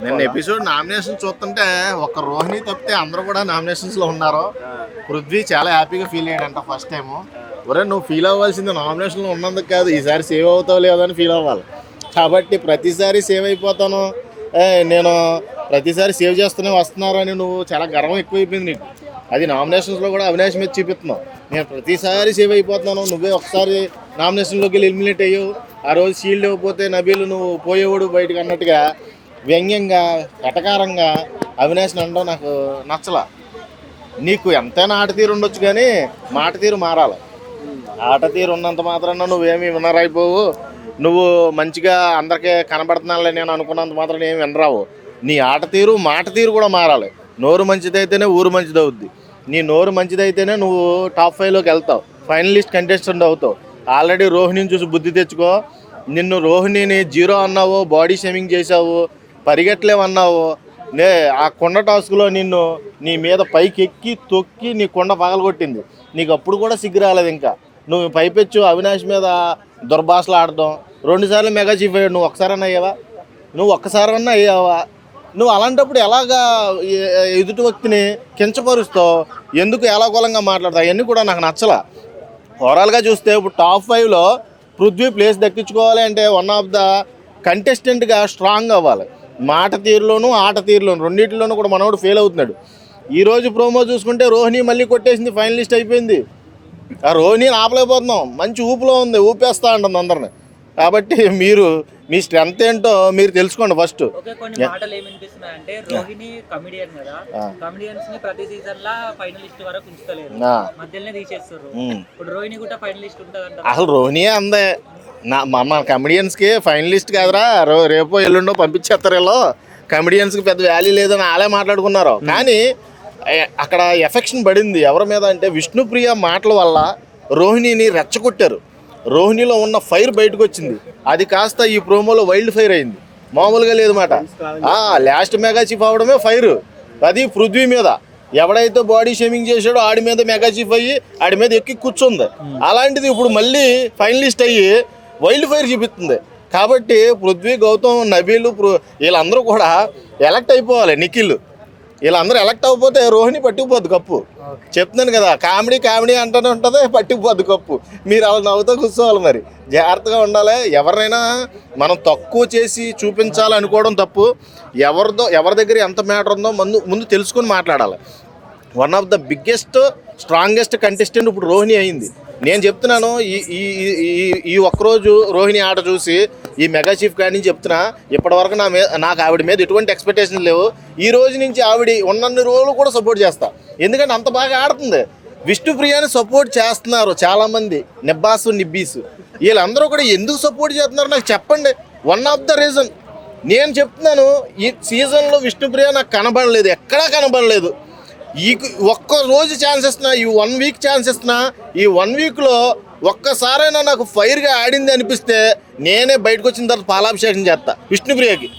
నిన్న episode nomination చూస్తుంటే ఒక రోహిణి తప్పితే అందరూ కూడా నామినేషన్స్ లో ఉన్నారు. పృథ్వీ చాలా హ్యాపీగా ఫీల్ అయ్యాడంట ఫస్ట్ టైం. ఒరే నువ్వు ఫీల్ అవ్వాల్సింది నామినేషన్ లో ఉన్నందుకు కాదు, ఈసారి సేవ్ అవుతావు లేదని ఫీల్ అవ్వాలి. కాబట్టి ప్రతిసారి సేవ్ అయిపోతాను, నేను ప్రతిసారి సేవ్ చేస్తూనే వస్తున్నారు అని నువ్వు చాలా గర్వం ఎక్కువైపోయింది నీకు. అది నామినేషన్స్లో కూడా అవినాష్ మీద చూపిస్తున్నావు. నేను ప్రతిసారి సేవ్ అయిపోతున్నాను, నువ్వే ఒకసారి నామినేషన్లోకి వెళ్ళి ఎలిమినేట్ అయ్యావు. ఆ రోజు షీల్డ్ ఇవ్వకపోతే నబీలు నువ్వు పోయేవాడు బయటకు అన్నట్టుగా వ్యంగ్యంగా కటకారంగా అవినాష్ని అనడం నాకు నచ్చలా. నీకు ఎంతైనా ఆట తీరు ఉండొచ్చు కానీ మాట తీరు మారాలి. ఆట తీరు ఉన్నంత మాత్రాన నువ్వేమీ విన్నర్ అయిపోవు, నువ్వు మంచిగా అందరికీ కనబడుతున్నానులే నేను అనుకున్నంత మాత్రం ఏమి వినరావు. నీ ఆట తీరు మాట తీరు కూడా మారాలి. నోరు మంచిదైతేనే ఊరు మంచిది అవుద్ది. నీ నోరు మంచిదైతేనే నువ్వు టాప్ 5లోకి వెళ్తావు, ఫైనలిస్ట్ కంటెస్టెంట్ అవుతావు. ఆల్రెడీ రోహిణిని చూసి బుద్ధి తెచ్చుకో. నిన్ను రోహిణిని జీరో అన్నావు, బాడీ షేమింగ్ చేసావు, పరిగెట్టలేమన్నావు. ఆ కొండ టాస్క్లో నిన్ను నీ మీద పైకి ఎక్కి తొక్కి నీ కొండ పగలగొట్టింది. నీకు అప్పుడు కూడా సిగ్గు రాలేదు. ఇంకా నువ్వు పైపెచ్చు అవినాష్ మీద దుర్భాషలు ఆడటం. 2 సార్లు మెగా చీఫ్ అయ్యాడు, నువ్వు ఒక్కసారన్నా అయ్యావా? నువ్వు ఒక్కసారన్నా అయ్యావా? నువ్వు అలాంటప్పుడు ఎలాగా ఎదుటి వ్యక్తిని కించపరుస్తావు, ఎందుకు ఎలాగోలంగా మాట్లాడతావు? అవన్నీ కూడా నాకు నచ్చలా. ఓవరాల్గా చూస్తే ఇప్పుడు టాప్ 5లో పృథ్వీ ప్లేస్ దక్కించుకోవాలి అంటే వన్ ఆఫ్ ద కంటెస్టెంట్గా స్ట్రాంగ్ అవ్వాలి. మాట తీరులోను ఆట తీరులోను రెండింటిలోనూ కూడా మనోడు ఫెయిల్ అవుతున్నాడు. ఈరోజు ప్రోమో చూసుకుంటే రోహిణి మళ్ళీ కొట్టేసింది, ఫైనలిస్ట్ అయిపోయింది. ఆ రోహిణిని ఆపలేకపోతున్నాం, మంచి ఊపులో ఉంది, ఊపేస్తా ఉంటుంది అందరిని. కాబట్టి మీరు మీ స్ట్రెంత్ ఏంటో మీరు తెలుసుకోండి ఫస్ట్. కొన్ని మాటలు ఏమనిపిస్తున్నాయంటే రోహిణి కమెడియన్ కదా, కమెడియన్స్ ని ప్రతి సీజన్ లా ఫైనలిస్ట్ వరకు ఉంచుతలేరు, మధ్యలోనే తీసేస్తారు. ఇప్పుడు రోహిణి కూడా ఫైనలిస్ట్ ఉంటదంట. అసలు రోహిణి అందే మన కమెడియన్స్కి ఫైనలిస్ట్ కాదురా, రేపో ఎల్లుండో పంపించేస్తారు. వీళ్ళు కమెడియన్స్కి పెద్ద వాల్యూ లేదని వాళ్ళే మాట్లాడుకున్నారు. కానీ అక్కడ ఎఫెక్షన్ పడింది ఎవరి మీద అంటే విష్ణుప్రియ మాటల వల్ల రోహిణిని రెచ్చగొట్టారు. రోహిణిలో ఉన్న ఫైర్ బయటకు వచ్చింది, అది కాస్త ఈ ప్రోమోలో వైల్డ్ ఫైర్ అయింది. మామూలుగా లేదు మాట. లాస్ట్ మెగా చీఫ్ అవడమే ఫైర్, అది పృథ్వీ మీద. ఎవడైతే బాడీ షేమింగ్ చేశాడో ఆడి మీద మెగా చీఫ్ అయ్యి ఆడి మీద ఎక్కి కూర్చుంది. అలాంటిది ఇప్పుడు మళ్ళీ ఫైనలిస్ట్ అయ్యి వైల్డ్ ఫైర్ చూపిస్తుంది. కాబట్టి పృథ్వీ, గౌతమ్, నబీలు వీళ్ళందరూ కూడా ఎలక్ట్ అయిపోవాలి. నిఖిల్ వీళ్ళందరూ ఎలక్ట్ అవ్వకపోతే రోహిణి పట్టుకుపోద్దు కప్పు. చెప్తున్నాను కదా, కామెడీ అంటూనే ఉంటుంది, పట్టుకుపోద్దు కప్పు. మీరు అలా నవ్వుతూ కూర్చోవాలి. మరి జాగ్రత్తగా ఉండాలి. ఎవరినైనా మనం తక్కువ చేసి చూపించాలనుకోవడం తప్పు. ఎవరి దగ్గర ఎంత మ్యాటర్ ఉందో ముందు తెలుసుకొని మాట్లాడాలి. One of the biggest strongest contestant ఇప్పుడు రోహిణి అయింది. నేను చెప్తున్నాను, ఈ ఒక్కరోజు రోహిణి ఆట చూసి ఈ మెగా చీఫ్ కాడి నుంచి చెప్తున్నా, ఇప్పటివరకు నాకు ఆవిడ మీద ఎటువంటి ఎక్స్పెక్టేషన్ లేవు. ఈ రోజు నుంచి ఆవిడ ఉన్నన్ని రోజులు కూడా సపోర్ట్ చేస్తా, ఎందుకంటే అంత బాగా ఆడుతుంది. విష్ణుప్రియాని సపోర్ట్ చేస్తున్నారు చాలామంది, నిబ్బీసు వీళ్ళందరూ కూడా ఎందుకు సపోర్ట్ చేస్తున్నారు నాకు చెప్పండి. వన్ ఆఫ్ ద రీజన్ నేను చెప్తున్నాను, ఈ సీజన్లో విష్ణుప్రియ నాకు కనబడలేదు, ఎక్కడా కనబడలేదు. ఈ ఒక్క రోజు ఛాన్స్ ఇస్తున్నా, ఈ 1 వీక్ ఛాన్స్ ఇస్తున్నా. ఈ 1 వీక్లో ఒక్కసారైనా నాకు ఫైర్గా ఆడింది అనిపిస్తే నేనే బయటకు వచ్చిన తర్వాత పాలాభిషేకం చేస్తా విష్ణుప్రియకి.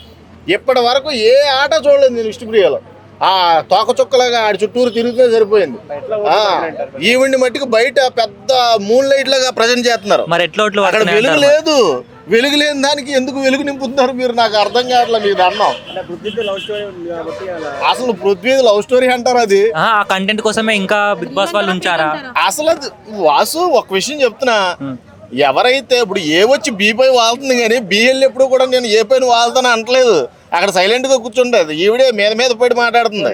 ఇప్పటి వరకు ఏ ఆట చూడలేదు నేను విష్ణుప్రియలో. ఆ తోకచుక్కలాగా ఆడి చుట్టూరు తిరుగుతూ సరిపోయింది. ఈవిడ్ని మట్టికి బయట పెద్ద మూన్ లైట్ లాగా ప్రజెంట్ చేస్తున్నారు. అక్కడ వెలుగు లేదు. వెలుగు లేని దానికి ఎందుకు వెలుగు నింపుతున్నారు మీరు? నాకు అర్థం కావట్లేదు. మీరు అన్నాం అసలు పృథ్వీ లవ్ స్టోరీ అంటారు, అది కంటెంట్ కోసమే ఇంకా బిగ్ బాస్ వాళ్ళు ఉంచారా? అసలు అది వాసు ఒక విషయం చెప్తున్నా, ఎవరైతే ఇప్పుడు ఏ వచ్చి బీ పై వాళ్తుంది కానీ బిఎల్ ఎప్పుడు కూడా నేను ఏ పైన వాళ్తాను అనట్లేదు. అక్కడ సైలెంట్ గా కూర్చుంటది, ఈవిడే మీద పడి మాట్లాడుతుంది.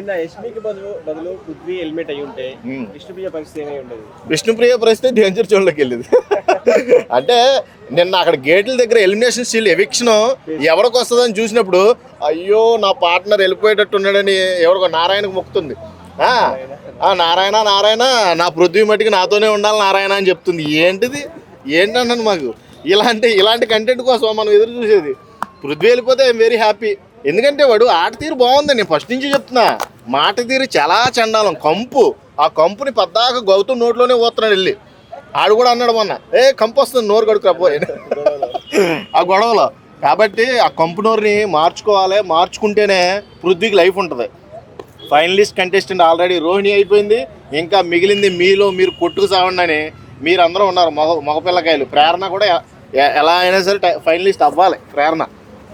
విష్ణుప్రియ పరిస్థితి డేంజర్ జోన్లోకి వెళ్ళింది. అంటే నిన్న అక్కడ గేట్ల దగ్గర ఎలిమినేషన్ స్టిల్ ఎవిక్షన్ ఎవరికి వస్తుందని చూసినప్పుడు అయ్యో నా పార్ట్నర్ వెళ్ళిపోయేటట్టు ఉన్నాడని ఎవరికో నారాయణకు మొక్కుతుంది. నారాయణ నా పృథ్వీ మట్టికి నాతోనే ఉండాలి నారాయణ అని చెప్తుంది. ఏంటన్నాను మాకు ఇలాంటి కంటెంట్ కోసం మనం ఎదురు చూసేది. పృథ్వీ వెళ్ళిపోతే ఐఎమ్ వెరీ హ్యాపీ, ఎందుకంటే వాడు ఆట తీరు బాగుంది. నేను ఫస్ట్ నుంచి చెప్తున్నా, మాట తీరు చాలా చండాలం. ఆ కంపుని పద్దాక గౌతమ్ నోట్లోనే పోతున్నాడు వెళ్ళి. ఆడు కూడా అన్నాడు మొన్న, కంపు వస్తుంది నోరు కడుకురాపోయి ఆ గొడవలో. కాబట్టి ఆ కంపు నోరుని మార్చుకుంటేనే పృథ్వీకి లైఫ్ ఉంటుంది. ఫైనలిస్ట్ కంటెస్టెంట్ ఆల్రెడీ రోహిణి అయిపోయింది, ఇంకా మిగిలింది మీరు కొట్టుకు సావండి అని మీరందరూ ఉన్నారు. మగపిల్లకాయలు ప్రేరణ కూడా ఎలా అయినా సరే ఫైనలిస్ట్ అవ్వాలి. ప్రేరణ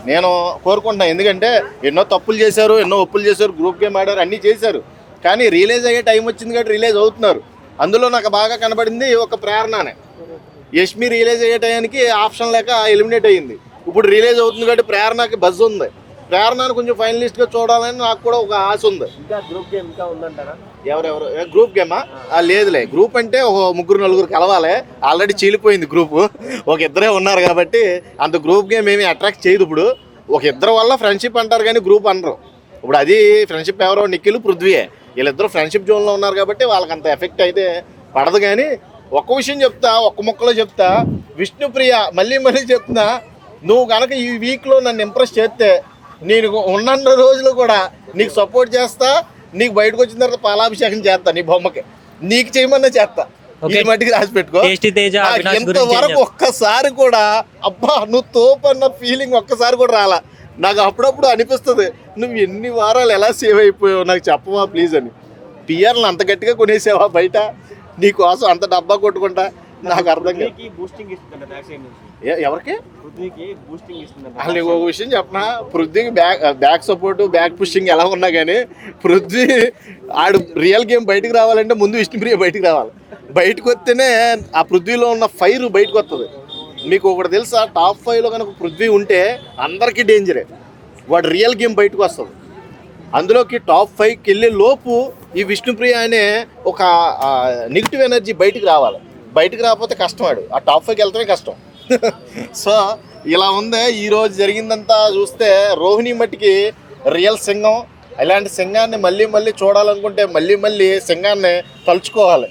నేను కోరుకుంటున్నాను. ఎందుకంటే ఎన్నో తప్పులు చేశారు, ఎన్నో ఒప్పులు చేశారు, గ్రూప్ గేమ్ ఆడారు, అన్నీ చేశారు. కానీ రిలీజ్ అయ్యే టైం వచ్చింది కాబట్టి రిలీజ్ అవుతున్నారు. అందులో నాకు బాగా కనబడింది ఒక ప్రేరణనే. యష్మి రిలీజ్ అయ్యే టైంకి ఆప్షన్ లేక ఎలిమినేట్ అయ్యింది. ఇప్పుడు రిలీజ్ అవుతుంది కాబట్టి ప్రేరణకి బజ్ ఉంది. ప్రేరణను కొంచెం ఫైనలిస్ట్గా చూడాలని నాకు కూడా ఒక ఆశ ఉంది. ఇంకా గ్రూప్ గేమ్ ఇంకా ఉందంటారా? ఎవరెవరు గ్రూప్ గేమా? లేదులే, గ్రూప్ అంటే ఒక 3-4 కలవాలి. ఆల్రెడీ చీలిపోయింది గ్రూపు. ఒక ఇద్దరే ఉన్నారు కాబట్టి అంత గ్రూప్ గేమ్ ఏమీ అట్రాక్ట్ చేయదు. ఇప్పుడు ఒక ఇద్దరు వల్ల ఫ్రెండ్షిప్ అంటారు కానీ గ్రూప్ అనరు. ఇప్పుడు అది ఫ్రెండ్షిప్ ఎవరో నిఖిల్ పృథ్వీయే, వీళ్ళిద్దరూ ఫ్రెండ్షిప్ జోన్లో ఉన్నారు కాబట్టి వాళ్ళకి అంత ఎఫెక్ట్ అయితే పడదు. కానీ ఒక్క విషయం చెప్తా, ఒక్క ముక్కలో చెప్తా, విష్ణుప్రియ మళ్ళీ మళ్ళీ చెప్తున్నా, నువ్వు కనుక ఈ వీక్లో నన్ను ఇంప్రెస్ చేస్తే నేను ఉన్న రోజులు కూడా నీకు సపోర్ట్ చేస్తా. నీకు బయటకు వచ్చిన తర్వాత పాలాభిషేకం చేస్తా, నీ బొమ్మకి నీకు చేయమన్నా చేస్తా. ఈ మట్టికి రాసి పెట్టుకో. ఎంతవరకు ఒక్కసారి కూడా అబ్బా నువ్వు తోపన్న ఫీలింగ్ ఒక్కసారి కూడా రాలా. నాకు అప్పుడప్పుడు అనిపిస్తుంది, నువ్వు ఎన్ని వారాలు ఎలా సేవ్ అయిపోయావు నాకు చెప్పవా ప్లీజ్ అని. పిఆర్లు అంత గట్టిగా కొనేసావా బయట నీకోసం అంత డబ్బా కొట్టుకుంటా? నాకు అర్థం కాదు. ఎవరికి అసలు నీకు ఒక విషయం చెప్పనా, పృథ్వీకి బ్యాక్ సపోర్ట్ బ్యాక్ పుషింగ్ ఎలా ఉన్నా కానీ పృథ్వీ ఆడు రియల్ గేమ్ బయటకు రావాలంటే ముందు విష్ణుప్రియ బయటకు రావాలి. బయటకు వస్తేనే ఆ పృథ్వీలో ఉన్న ఫైర్ బయటకు వస్తుంది. మీకు ఒకటి తెలుసా, టాప్ 5లో కనుక పృథ్వీ ఉంటే అందరికీ డేంజరే. వాడు రియల్ గేమ్ బయటకు వస్తుంది. అందులోకి టాప్ 5కి వెళ్ళే లోపు ఈ విష్ణుప్రియ అనే ఒక నెగిటివ్ ఎనర్జీ బయటికి రావాలి. బయటకు రాకపోతే కష్టం, వాడు ఆ టాప్ 5కి వెళ్తమే కష్టం. సో ఇలా ఉందే ఈరోజు జరిగిందంతా చూస్తే. రోహిణి మట్టికి రియల్ సింగం. ఇలాంటి సింగాన్ని మళ్ళీ మళ్ళీ చూడాలనుకుంటే మళ్ళీ మళ్ళీ సింగాన్ని తలుచుకోవాలి.